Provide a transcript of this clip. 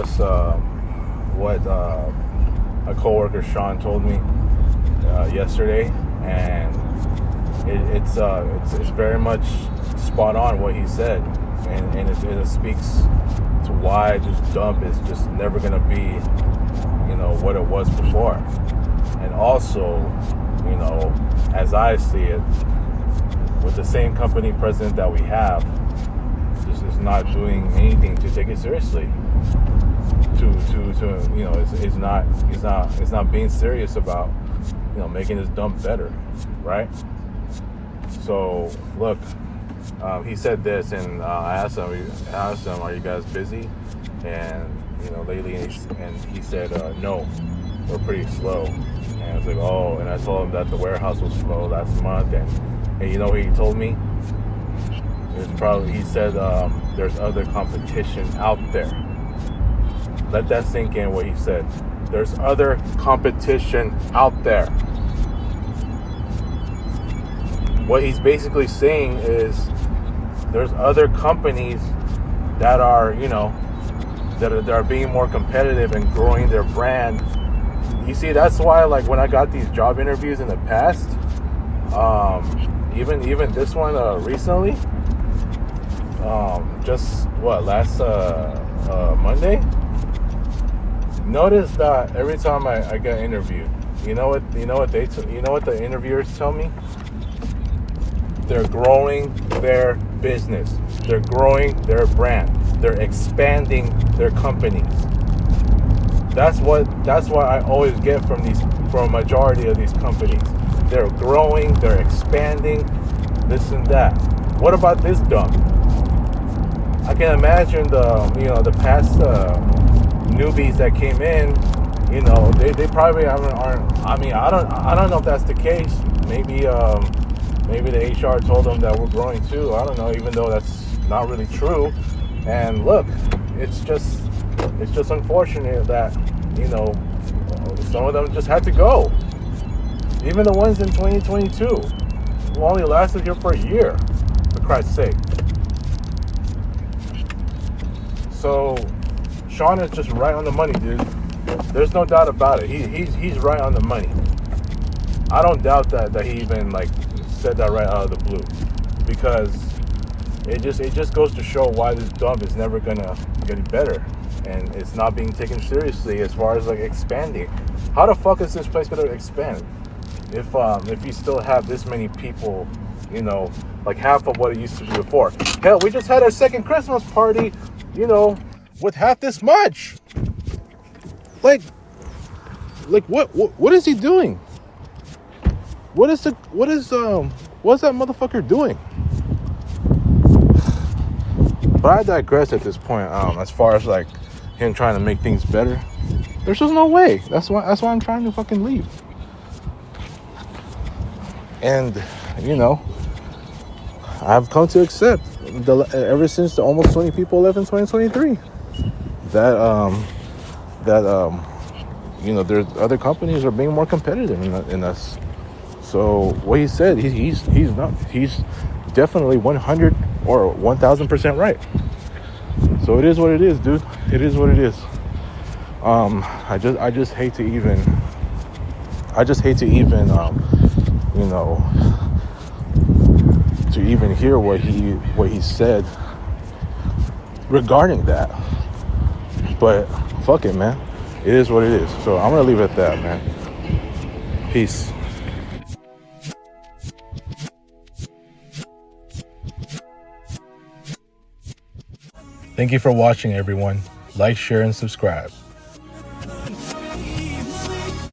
just what a coworker, Shawn, told me yesterday, and it's very much spot on what he said, and it speaks to why this dump is just never gonna be, what it was before. And also, as I see it, with the same company president that we have, just is not doing anything to take it seriously. It's not being serious about making this dump better, right? So look, he said this, and I asked him, "Are you guys busy?" And lately, and he said, "No, we're pretty slow." And I was like, "Oh," and I told him that the warehouse was slow last month, and what he told me? He said there's other competition out there. Let that sink in, what he said. There's other competition out there. What he's basically saying is there's other companies that are, that are being more competitive and growing their brand. You see, that's why, like, when I got these job interviews in the past, even this one recently, just last Monday. Notice that every time I get interviewed, you know what the interviewers tell me? They're growing their business. They're growing their brand. They're expanding their companies. That's what I always get from a majority of these companies. They're growing, they're expanding, this and that. What about this dump? I can imagine the past newbies that came in, they probably aren't. I mean, I don't know if that's the case. Maybe the HR told them that we're growing too. I don't know, even though that's not really true. And look, it's just unfortunate that some of them just had to go. Even the ones in 2022 who only lasted here for a year, for Christ's sake. So Shawn is just right on the money, dude. There's no doubt about it. He's right on the money. I don't doubt that he even said that right out of the blue, because it just goes to show why this dump is never gonna get better, and it's not being taken seriously as far as expanding. How the fuck is this place gonna expand if you still have this many people, half of what it used to be before? Hell, we just had our second Christmas party, with half this much. What is he doing? What's that motherfucker doing? But I digress at this point. As far as him trying to make things better, there's just no way. That's why I'm trying to fucking leave. And I've come to accept ever since the almost 20 people left in 2023 that there's other companies are being more competitive in us. So what he said, he's definitely 100 or 1,000% right. So it is what it is, dude. It is what it is. I just hate to even to even hear what he said regarding that. But fuck it, man. It is what it is. So I'm gonna leave it at that, man. Peace. Thank you for watching, everyone. Like, share, and subscribe.